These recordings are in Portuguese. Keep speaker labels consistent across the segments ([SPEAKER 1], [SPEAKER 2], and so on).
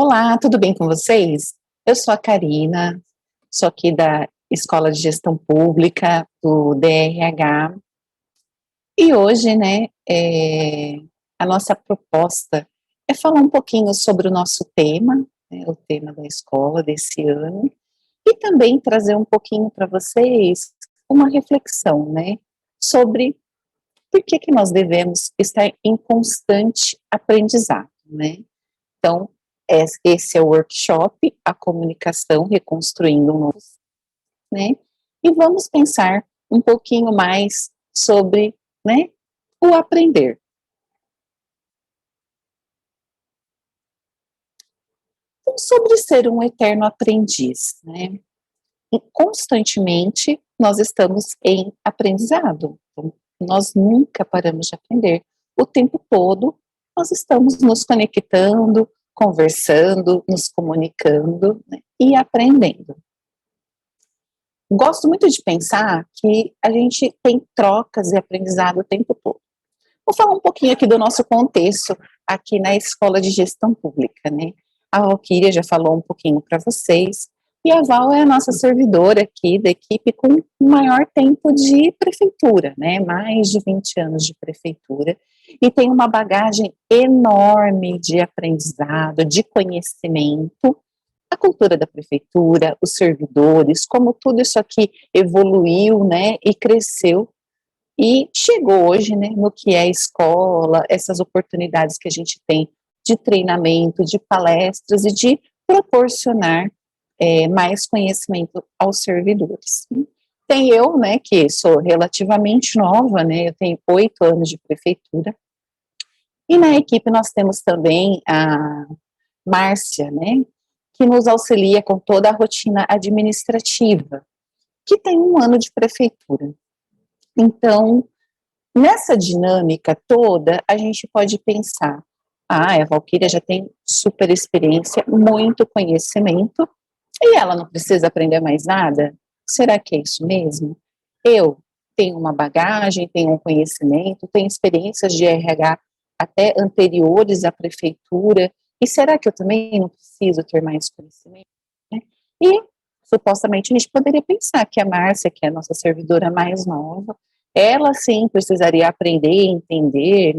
[SPEAKER 1] Olá, tudo bem com vocês? Eu sou a Karina, sou aqui da Escola de Gestão Pública, do DRH, e hoje, a nossa proposta é falar um pouquinho sobre o nosso tema, o tema da escola desse ano, e também trazer um pouquinho para vocês uma reflexão, sobre por que nós devemos estar em constante aprendizado, Então, esse é o workshop, a comunicação reconstruindo um novo, E vamos pensar um pouquinho mais sobre, o aprender. Então, sobre ser um eterno aprendiz, E constantemente nós estamos em aprendizado. Então, nós nunca paramos de aprender. O tempo todo nós estamos nos conectando, conversando, nos comunicando, e aprendendo. Gosto muito de pensar que a gente tem trocas e aprendizado o tempo todo. Vou falar um pouquinho aqui do nosso contexto aqui na Escola de Gestão Pública, A Valquíria já falou um pouquinho para vocês, e a Val é a nossa servidora aqui da equipe com o maior tempo de prefeitura, Mais de 20 anos de prefeitura, e tem uma bagagem enorme de aprendizado, de conhecimento, a cultura da prefeitura, os servidores, como tudo isso aqui evoluiu, e cresceu, e chegou hoje, no que é a escola, essas oportunidades que a gente tem de treinamento, de palestras e de proporcionar mais conhecimento aos servidores. Tem eu, que sou relativamente nova, eu tenho 8 anos de prefeitura, e na equipe nós temos também a Márcia, que nos auxilia com toda a rotina administrativa, que tem 1 ano de prefeitura. Então, nessa dinâmica toda, a gente pode pensar, a Valquíria já tem super experiência, muito conhecimento, e ela não precisa aprender mais nada? Será que é isso mesmo? Eu tenho uma bagagem, tenho um conhecimento, tenho experiências de RH até anteriores à prefeitura, e será que eu também não preciso ter mais conhecimento? E, supostamente, a gente poderia pensar que a Márcia, que é a nossa servidora mais nova, ela sim precisaria aprender e entender,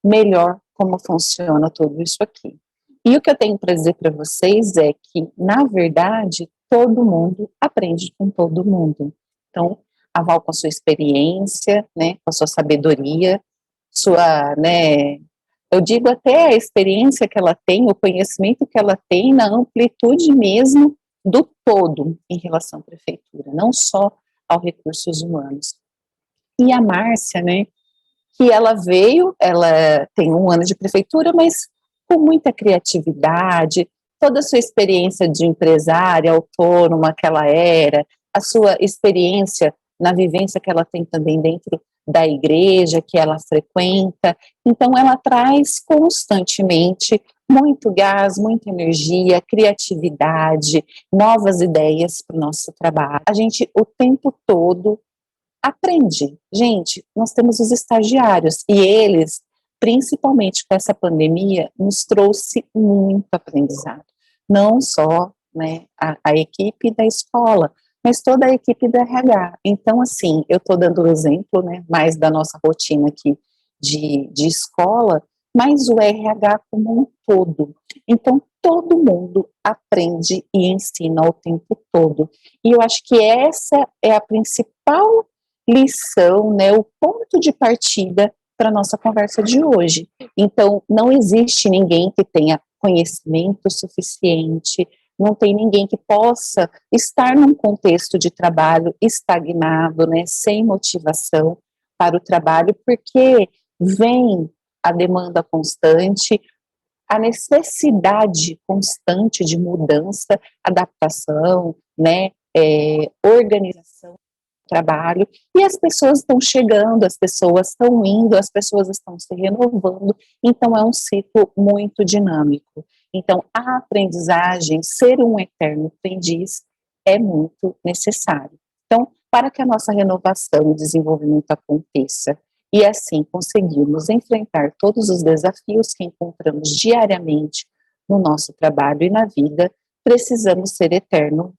[SPEAKER 1] melhor como funciona tudo isso aqui. E o que eu tenho para dizer para vocês é que, na verdade, todo mundo aprende com todo mundo. Então, a Val com a sua experiência, com a sua sabedoria, eu digo até a experiência que ela tem, o conhecimento que ela tem na amplitude mesmo do todo em relação à prefeitura, não só aos recursos humanos. E a Márcia, que ela tem 1 ano de prefeitura, mas com muita criatividade, toda a sua experiência de empresária, autônoma que ela era, a sua experiência na vivência que ela tem também dentro da igreja que ela frequenta, então ela traz constantemente muito gás, muita energia, criatividade, novas ideias para o nosso trabalho. A gente o tempo todo aprende. Gente, nós temos os estagiários e eles, principalmente com essa pandemia, nos trouxe muito aprendizado. Não só a equipe da escola, mas toda a equipe da RH. Então, assim, eu estou dando o exemplo mais da nossa rotina aqui de escola, mas o RH como um todo. Então, todo mundo aprende e ensina o tempo todo. E eu acho que essa é a principal lição, o ponto de partida para a nossa conversa de hoje. Então, não existe ninguém que tenha conhecimento suficiente, não tem ninguém que possa estar num contexto de trabalho estagnado, sem motivação para o trabalho, porque vem a demanda constante, a necessidade constante de mudança, adaptação, organização do trabalho, e as pessoas estão chegando, as pessoas estão indo, as pessoas estão se renovando, então é um ciclo muito dinâmico. Então, a aprendizagem, ser um eterno aprendiz, é muito necessário. Então, para que a nossa renovação e desenvolvimento aconteça, e assim conseguirmos enfrentar todos os desafios que encontramos diariamente no nosso trabalho e na vida, precisamos ser eternos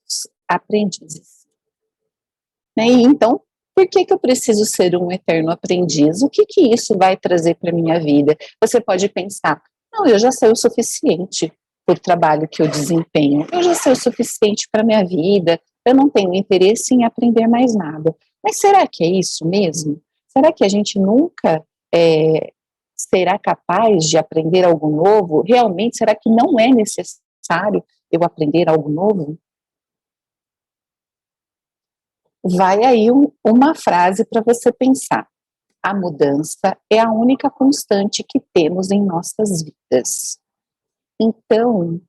[SPEAKER 1] aprendizes. Né? E então, por que eu preciso ser um eterno aprendiz? O que isso vai trazer para a minha vida? Você pode pensar, não, eu já sei o suficiente para o trabalho que eu desempenho, eu já sei o suficiente para a minha vida, eu não tenho interesse em aprender mais nada. Mas será que é isso mesmo? Será que a gente nunca será capaz de aprender algo novo? Realmente, será que não é necessário eu aprender algo novo? Vai aí uma frase para você pensar. A mudança é a única constante que temos em nossas vidas. Então,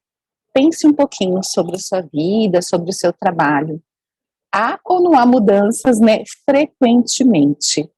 [SPEAKER 1] pense um pouquinho sobre a sua vida, sobre o seu trabalho. Há ou não há mudanças, né, frequentemente?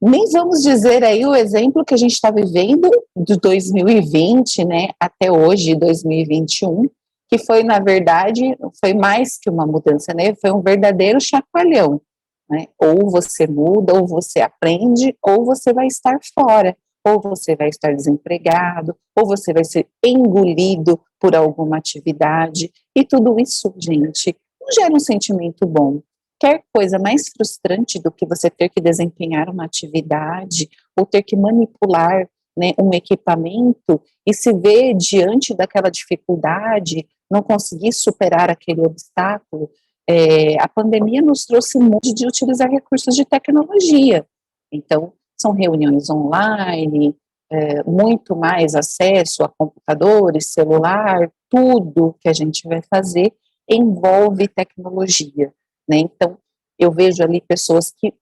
[SPEAKER 1] Nem vamos dizer aí o exemplo que a gente está vivendo de 2020, né, até hoje, 2021, que foi, na verdade, foi mais que uma mudança, né, foi um verdadeiro chacoalhão, né, ou você muda, ou você aprende, ou você vai estar fora, ou você vai estar desempregado, ou você vai ser engolido por alguma atividade, e tudo isso, gente, não gera um sentimento bom. Quer coisa mais frustrante do que você ter que desempenhar uma atividade ou ter que manipular, né, um equipamento e se ver diante daquela dificuldade, não conseguir superar aquele obstáculo? A pandemia nos trouxe muito de utilizar recursos de tecnologia. Então, são reuniões online, muito mais acesso a computadores, celular, tudo que a gente vai fazer envolve tecnologia. Né? Então, eu vejo ali pessoas que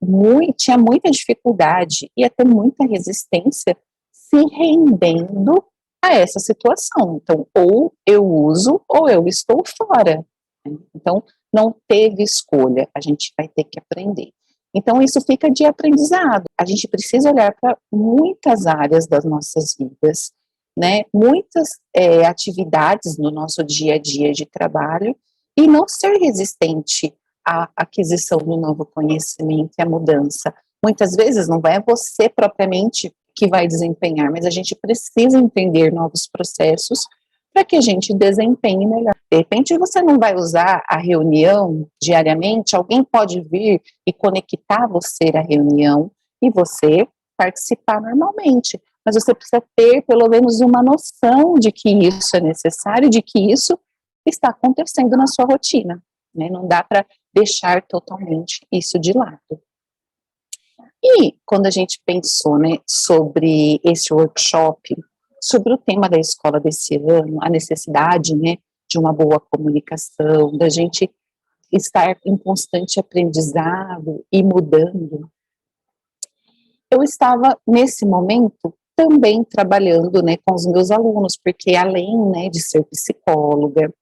[SPEAKER 1] tinha muita dificuldade e até muita resistência se rendendo a essa situação. Então, ou eu uso ou eu estou fora. Né? Então, não teve escolha, a gente vai ter que aprender. Então, isso fica de aprendizado. A gente precisa olhar para muitas áreas das nossas vidas, né? Muitas atividades no nosso dia a dia de trabalho e não ser resistente a aquisição do novo conhecimento e a mudança. Muitas vezes não é você propriamente que vai desempenhar, mas a gente precisa entender novos processos para que a gente desempenhe melhor. De repente você não vai usar a reunião diariamente, alguém pode vir e conectar você à reunião e você participar normalmente, mas você precisa ter pelo menos uma noção de que isso é necessário, de que isso está acontecendo na sua rotina. Né? Não dá para deixar totalmente isso de lado. E quando a gente pensou, né, sobre esse workshop, sobre o tema da escola desse ano, a necessidade, né, de uma boa comunicação, da gente estar em constante aprendizado e mudando, eu estava, nesse momento, também trabalhando, né, com os meus alunos, porque além, né, de ser psicóloga,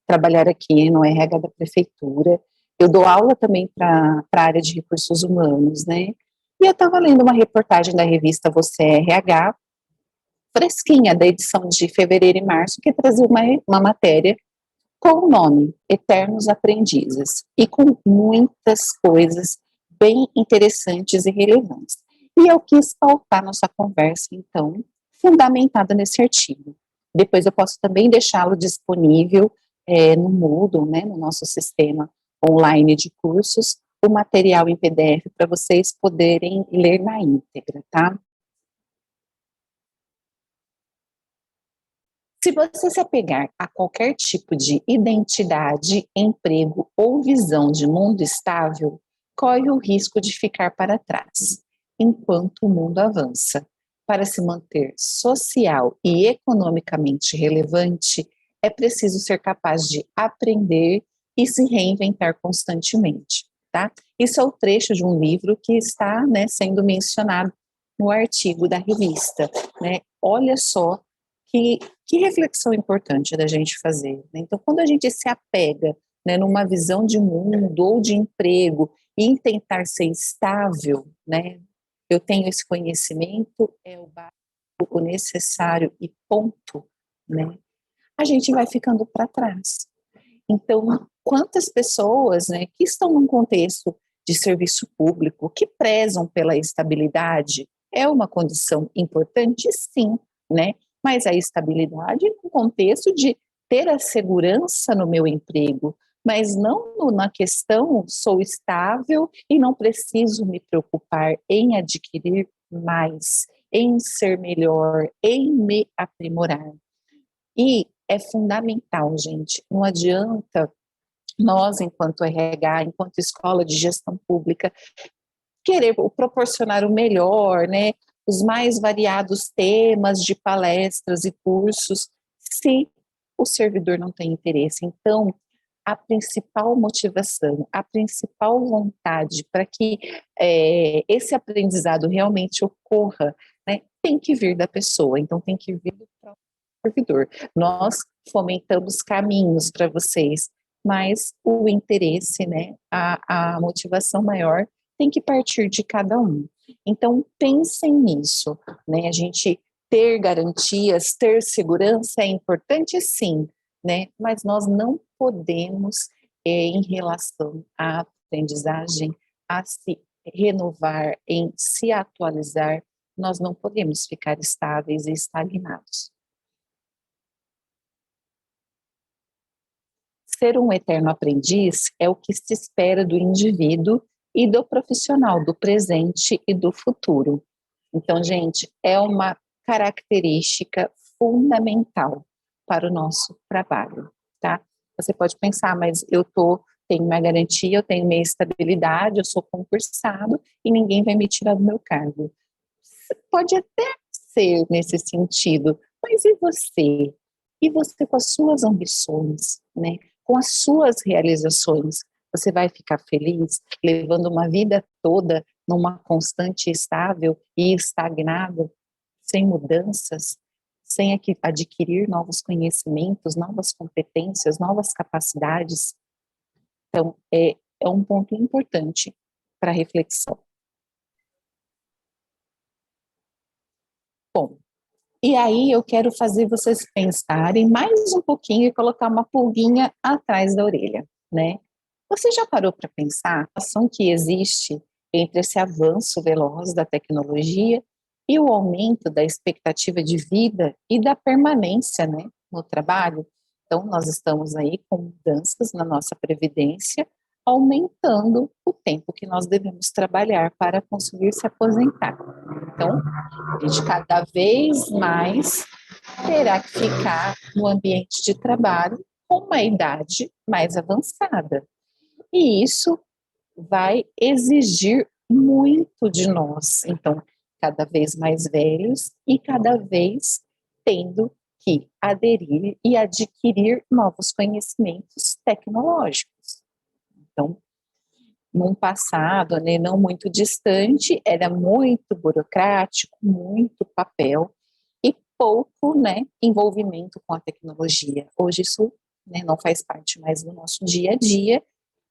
[SPEAKER 1] trabalhar aqui no RH da prefeitura, eu dou aula também para a área de recursos humanos, né, e eu estava lendo uma reportagem da revista Você é RH, fresquinha, da edição de fevereiro e março, que trazia uma matéria com o nome Eternos Aprendizes, e com muitas coisas bem interessantes e relevantes. E eu quis pautar nossa conversa, então, fundamentada nesse artigo. Depois eu posso também deixá-lo disponível no Moodle, né, no nosso sistema online de cursos, o material em PDF para vocês poderem ler na íntegra, tá? Se você se apegar a qualquer tipo de identidade, emprego ou visão de mundo estável, corre o risco de ficar para trás, enquanto o mundo avança. Para se manter social e economicamente relevante, é preciso ser capaz de aprender e se reinventar constantemente, tá? Isso é o trecho de um livro que está, né, sendo mencionado no artigo da revista, né? Olha só que reflexão importante da gente fazer, né? Então, quando a gente se apega, né, numa visão de mundo ou de emprego e em tentar ser estável, né, eu tenho esse conhecimento, é o básico, o necessário e ponto, né, a gente vai ficando para trás. Então, quantas pessoas, né, que estão num contexto de serviço público, que prezam pela estabilidade, é uma condição importante, sim, né, mas a estabilidade no contexto de ter a segurança no meu emprego, mas não na questão sou estável e não preciso me preocupar em adquirir mais, em ser melhor, em me aprimorar. E é fundamental, gente, não adianta nós, enquanto RH, enquanto escola de gestão pública, querer proporcionar o melhor, né, os mais variados temas de palestras e cursos, se o servidor não tem interesse. Então, a principal motivação, a principal vontade para que esse aprendizado realmente ocorra, né, tem que vir da pessoa, então tem que vir do próprio servidor. Nós fomentamos caminhos para vocês, mas o interesse, né, a motivação maior tem que partir de cada um. Então, pensem nisso, né, a gente ter garantias, ter segurança é importante sim, né, mas nós não podemos, em relação à aprendizagem, a se renovar, em se atualizar, nós não podemos ficar estáveis e estagnados. Ser um eterno aprendiz é o que se espera do indivíduo e do profissional do presente e do futuro. Então, gente, é uma característica fundamental para o nosso trabalho, tá? Você pode pensar, mas tenho minha garantia, eu tenho minha estabilidade, eu sou concursado e ninguém vai me tirar do meu cargo. Pode até ser nesse sentido, mas e você? E você com as suas ambições, né? Com as suas realizações, você vai ficar feliz levando uma vida toda numa constante estável e estagnada, sem mudanças, sem adquirir novos conhecimentos, novas competências, novas capacidades? Então, é um ponto importante para reflexão. Bom, e aí eu quero fazer vocês pensarem mais um pouquinho e colocar uma pulguinha atrás da orelha, né? Você já parou para pensar a relação que existe entre esse avanço veloz da tecnologia e o aumento da expectativa de vida e da permanência, né, no trabalho? Então, nós estamos aí com mudanças na nossa previdência, aumentando o tempo que nós devemos trabalhar para conseguir se aposentar. Então, a gente cada vez mais terá que ficar no ambiente de trabalho com uma idade mais avançada. E isso vai exigir muito de nós. Então, cada vez mais velhos e cada vez tendo que aderir e adquirir novos conhecimentos tecnológicos. Então, num passado, né, não muito distante, era muito burocrático, muito papel e pouco, né, envolvimento com a tecnologia. Hoje isso, né, não faz parte mais do nosso dia a dia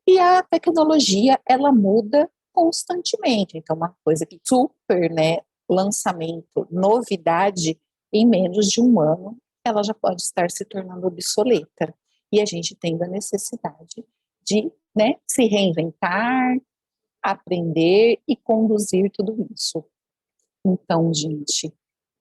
[SPEAKER 1] e a tecnologia ela muda constantemente. Então, uma coisa que super, né, lançamento, novidade, em menos de um ano, ela já pode estar se tornando obsoleta. E a gente tem a necessidade de, né, se reinventar, aprender e conduzir tudo isso. Então, gente,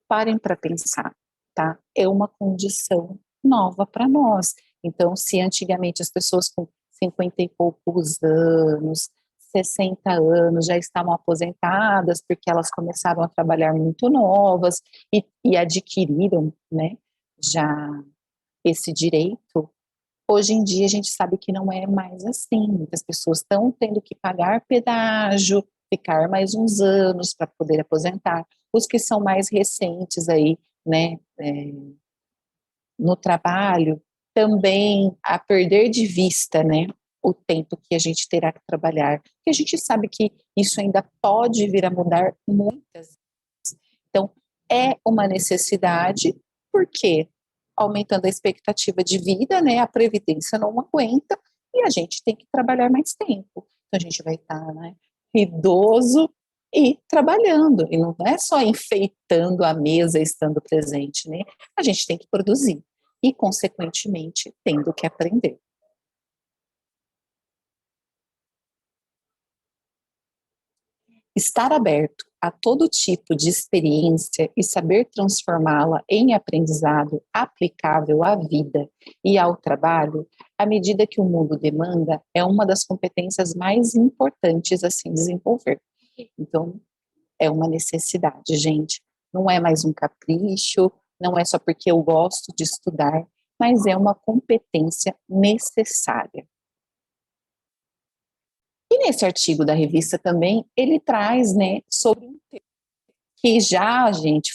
[SPEAKER 1] parem para pensar, tá? É uma condição nova para nós. Então, se antigamente as pessoas com 50 e poucos anos, 60 anos já estavam aposentadas porque elas começaram a trabalhar muito novas e adquiriram, né, já esse direito. Hoje em dia a gente sabe que não é mais assim, muitas pessoas estão tendo que pagar pedágio, ficar mais uns anos para poder aposentar. Os que são mais recentes aí, né, no trabalho, também a perder de vista, né, o tempo que a gente terá que trabalhar, porque a gente sabe que isso ainda pode vir a mudar muitas vezes. Então, é uma necessidade, porque aumentando a expectativa de vida, né, a previdência não aguenta e a gente tem que trabalhar mais tempo. Então, a gente vai estar, né, idoso e trabalhando, e não é só enfeitando a mesa estando presente, né? A gente tem que produzir e, consequentemente, tendo que aprender. Estar aberto a todo tipo de experiência e saber transformá-la em aprendizado aplicável à vida e ao trabalho, à medida que o mundo demanda, é uma das competências mais importantes a se desenvolver. Então, é uma necessidade, gente. Não é mais um capricho, não é só porque eu gosto de estudar, mas é uma competência necessária. E nesse artigo da revista também, ele traz, né, sobre um tema que já, gente,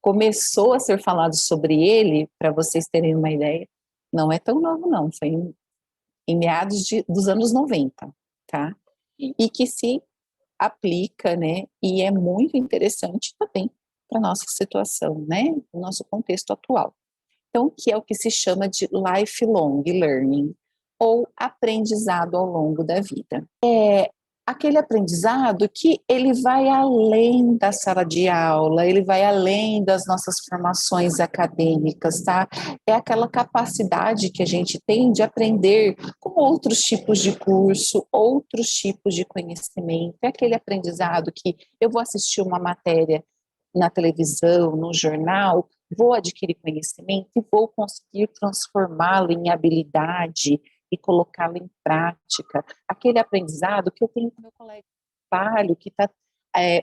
[SPEAKER 1] começou a ser falado sobre ele, para vocês terem uma ideia, não é tão novo não, foi em meados dos anos 90, tá? E que se aplica, né, e é muito interessante também para a nossa situação, né, o nosso contexto atual. Então, que é o que se chama de lifelong learning, ou aprendizado ao longo da vida. É aquele aprendizado que ele vai além da sala de aula, ele vai além das nossas formações acadêmicas, tá? É aquela capacidade que a gente tem de aprender com outros tipos de curso, outros tipos de conhecimento. É aquele aprendizado que eu vou assistir uma matéria na televisão, no jornal, vou adquirir conhecimento e vou conseguir transformá-lo em habilidade e colocá-lo em prática. Aquele aprendizado que eu tenho com meu colega de trabalho, que está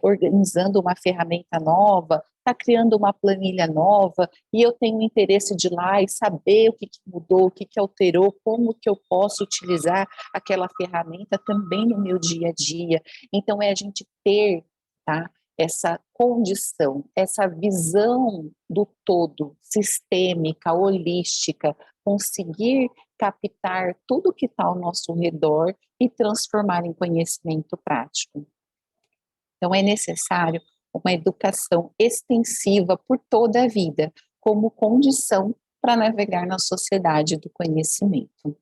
[SPEAKER 1] organizando uma ferramenta nova, está criando uma planilha nova, e eu tenho interesse de ir lá e saber o que mudou, o que alterou, como que eu posso utilizar aquela ferramenta também no meu dia a dia. Então, é a gente ter, tá, essa condição, essa visão do todo, sistêmica, holística, conseguir captar tudo que está ao nosso redor e transformar em conhecimento prático. Então, é necessário uma educação extensiva por toda a vida, como condição para navegar na sociedade do conhecimento.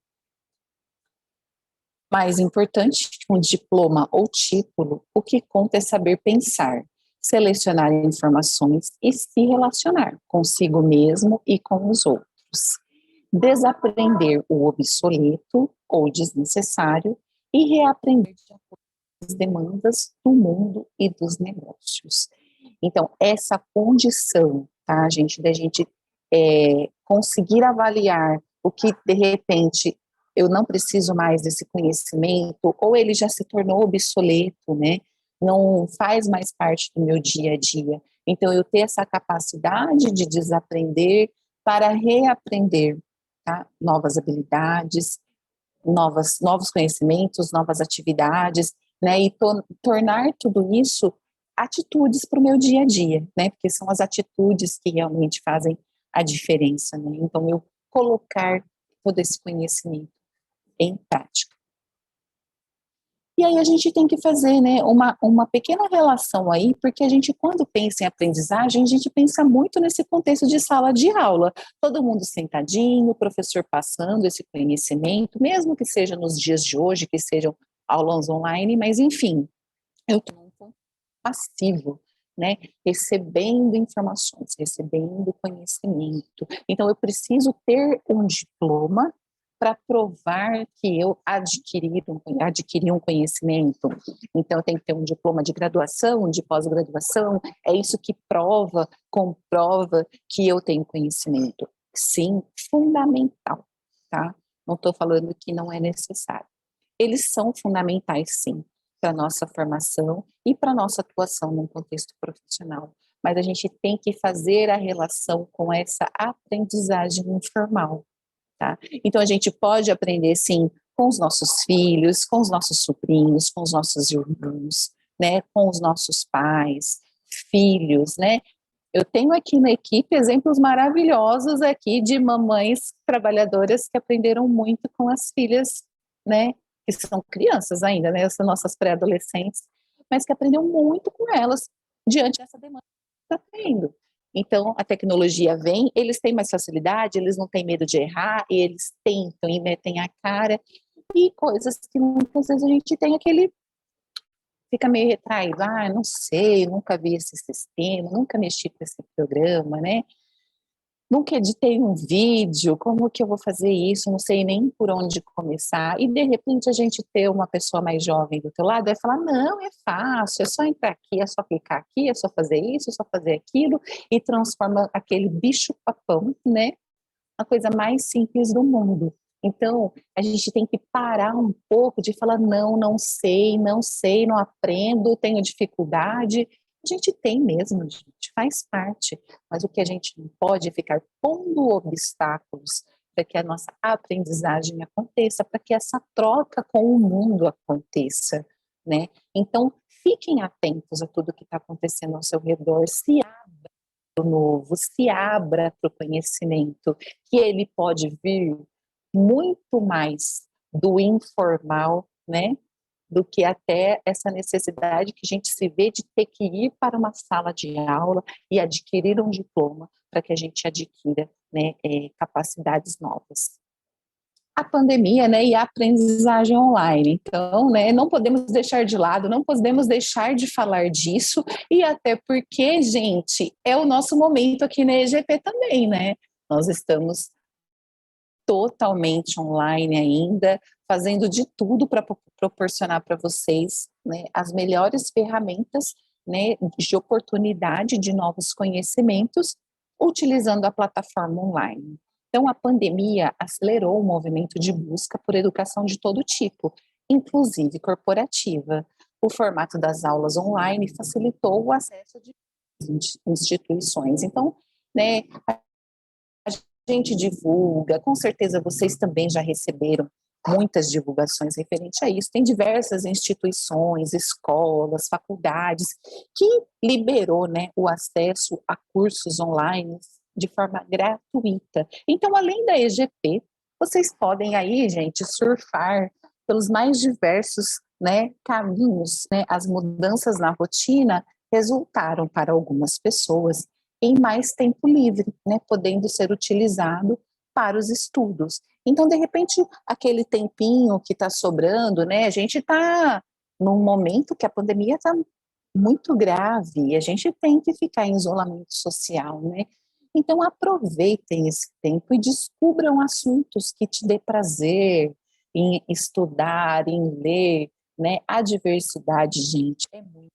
[SPEAKER 1] Mais importante que um diploma ou título, o que conta é saber pensar, selecionar informações e se relacionar consigo mesmo e com os outros. Desaprender o obsoleto ou desnecessário e reaprender de acordo com as demandas do mundo e dos negócios. Então, essa condição, tá, gente, da gente conseguir avaliar o que, de repente, eu não preciso mais desse conhecimento, ou ele já se tornou obsoleto, né, não faz mais parte do meu dia a dia. Então, eu ter essa capacidade de desaprender para reaprender, tá, novas habilidades, novos conhecimentos, novas atividades, né, e tornar tudo isso atitudes para o meu dia a dia, né, porque são as atitudes que realmente fazem a diferença, né, então eu colocar todo esse conhecimento em prática. E aí a gente tem que fazer, né, uma pequena relação aí, porque a gente, quando pensa em aprendizagem, a gente pensa muito nesse contexto de sala de aula, todo mundo sentadinho, o professor passando esse conhecimento, mesmo que seja nos dias de hoje, que sejam aulas online, mas enfim, eu estou num ponto passivo, né, recebendo informações, recebendo conhecimento. Então, eu preciso ter um diploma para provar que eu adquiri um conhecimento. Então, eu tenho que ter um diploma de graduação, de pós-graduação, é isso que comprova que eu tenho conhecimento. Sim, fundamental, tá? Não estou falando que não é necessário. Eles são fundamentais, sim, para a nossa formação e para a nossa atuação num contexto profissional. Mas a gente tem que fazer a relação com essa aprendizagem informal, tá? Então, a gente pode aprender, sim, com os nossos filhos, com os nossos sobrinhos, com os nossos irmãos, né, com os nossos pais, filhos, né? Eu tenho aqui na equipe exemplos maravilhosos aqui de mamães trabalhadoras que aprenderam muito com as filhas, né, que são crianças ainda, né, são nossas pré-adolescentes, mas que aprenderam muito com elas diante dessa demanda que está tendo. Então, a tecnologia vem, eles têm mais facilidade, eles não têm medo de errar, e eles tentam e metem a cara, e coisas que muitas vezes a gente tem aquele, fica meio retraído, não sei, nunca vi esse sistema, nunca mexi com esse programa, né? nunca editei um vídeo, como que eu vou fazer isso? Não sei nem por onde começar. E de repente a gente ter uma pessoa mais jovem do teu lado vai falar, não, é fácil, é só entrar aqui, é só clicar aqui, é só fazer isso, é só fazer aquilo, e transforma aquele bicho-papão, né, a coisa mais simples do mundo. Então, a gente tem que parar um pouco de falar, não, não sei, não sei, não aprendo, tenho dificuldade. A gente tem mesmo, a gente faz parte, mas o que a gente não pode é ficar pondo obstáculos para que a nossa aprendizagem aconteça, para que essa troca com o mundo aconteça, né? Então, fiquem atentos a tudo que está acontecendo ao seu redor, se novo, se abra para o conhecimento, que ele pode vir muito mais do informal, né, do que até essa necessidade que a gente se vê de ter que ir para uma sala de aula e adquirir um diploma para que a gente adquira, né, capacidades novas. A pandemia, né, e a aprendizagem online. Então, né, não podemos deixar de lado, não podemos deixar de falar disso, e até porque, gente, é o nosso momento aqui na EGP também, né? Nós estamos totalmente online ainda, fazendo de tudo para proporcionar para vocês, né, as melhores ferramentas, né, de oportunidade de novos conhecimentos, utilizando a plataforma online. Então, a pandemia acelerou o movimento de busca por educação de todo tipo, inclusive corporativa. O formato das aulas online facilitou o acesso de instituições. Então, né, a gente divulga, com certeza vocês também já receberam muitas divulgações referentes a isso. Tem diversas instituições, escolas, faculdades que liberou, né, o acesso a cursos online de forma gratuita. Então, além da EGP, vocês podem aí, gente, surfar pelos mais diversos, né, caminhos, né? As mudanças na rotina resultaram para algumas pessoas em mais tempo livre, né, podendo ser utilizado para os estudos. Então, de repente, aquele tempinho que está sobrando, né, a gente está num momento que a pandemia está muito grave e a gente tem que ficar em isolamento social, né? Então, aproveitem esse tempo e descubram assuntos que te dê prazer em estudar, em ler, né? A diversidade, gente, é muito,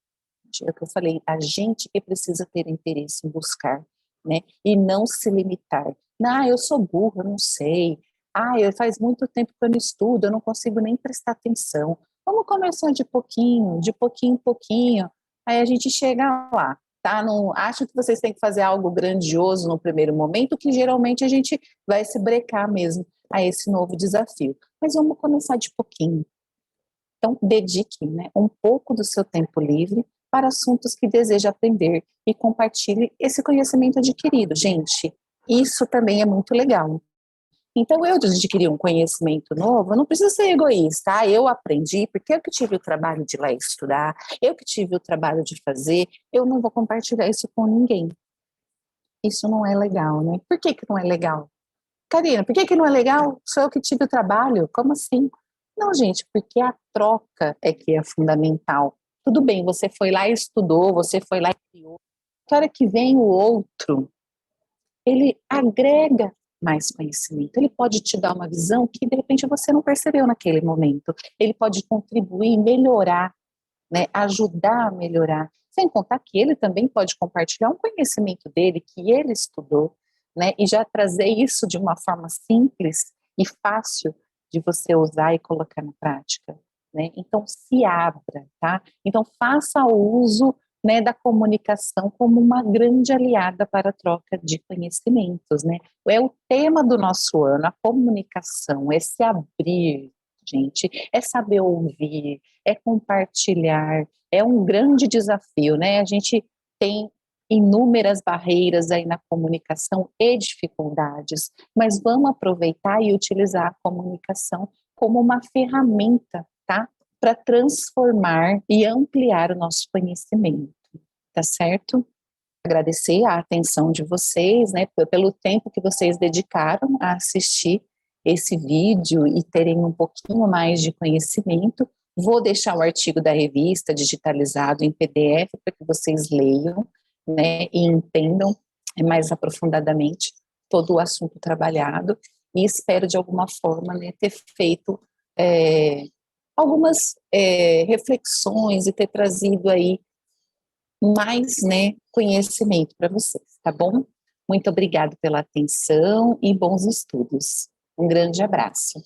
[SPEAKER 1] é o que eu falei, a gente que precisa ter interesse em buscar, né? E não se limitar. Ah, eu sou burro, eu não sei. Ah, faz muito tempo que eu não estudo, eu não consigo nem prestar atenção. Vamos começar de pouquinho em pouquinho. Aí a gente chega lá, tá? Não acho que vocês têm que fazer algo grandioso no primeiro momento, que geralmente a gente vai se brecar mesmo a esse novo desafio. Mas vamos começar de pouquinho. Então, dedique, né, um pouco do seu tempo livre para assuntos que deseja aprender e compartilhe esse conhecimento adquirido. Gente, isso também é muito legal. Então, eu adquirir um conhecimento novo, eu não preciso ser egoísta. Ah, eu aprendi porque eu que tive o trabalho de ir lá estudar, eu que tive o trabalho de fazer, eu não vou compartilhar isso com ninguém. Isso não é legal, né? Por que que não é legal? Karina, por que que não é legal? Sou eu que tive o trabalho? Como assim? Não, gente, porque a troca é que é fundamental. Tudo bem, você foi lá e estudou, você foi lá e criou. Na hora que vem o outro, ele agrega mais conhecimento. Ele pode te dar uma visão que, de repente, você não percebeu naquele momento. Ele pode contribuir, melhorar, né, ajudar a melhorar. Sem contar que ele também pode compartilhar um conhecimento dele que ele estudou, né, e já trazer isso de uma forma simples e fácil de você usar e colocar na prática, né? Então se abra, tá? Então faça o uso, né, da comunicação como uma grande aliada para a troca de conhecimentos, né? É o tema do nosso ano, a comunicação, é se abrir, gente, é saber ouvir, é compartilhar, é um grande desafio, né? A gente tem inúmeras barreiras aí na comunicação e dificuldades, mas vamos aproveitar e utilizar a comunicação como uma ferramenta, tá? Para transformar e ampliar o nosso conhecimento, tá certo? Agradecer a atenção de vocês, né, pelo tempo que vocês dedicaram a assistir esse vídeo e terem um pouquinho mais de conhecimento. Vou deixar o artigo da revista digitalizado em PDF para que vocês leiam, né, e entendam mais aprofundadamente. todo o assunto trabalhado, e espero, de alguma forma, né, ter feito algumas reflexões e ter trazido aí mais, né, conhecimento para vocês, tá bom? Muito obrigada pela atenção e bons estudos. Um grande abraço.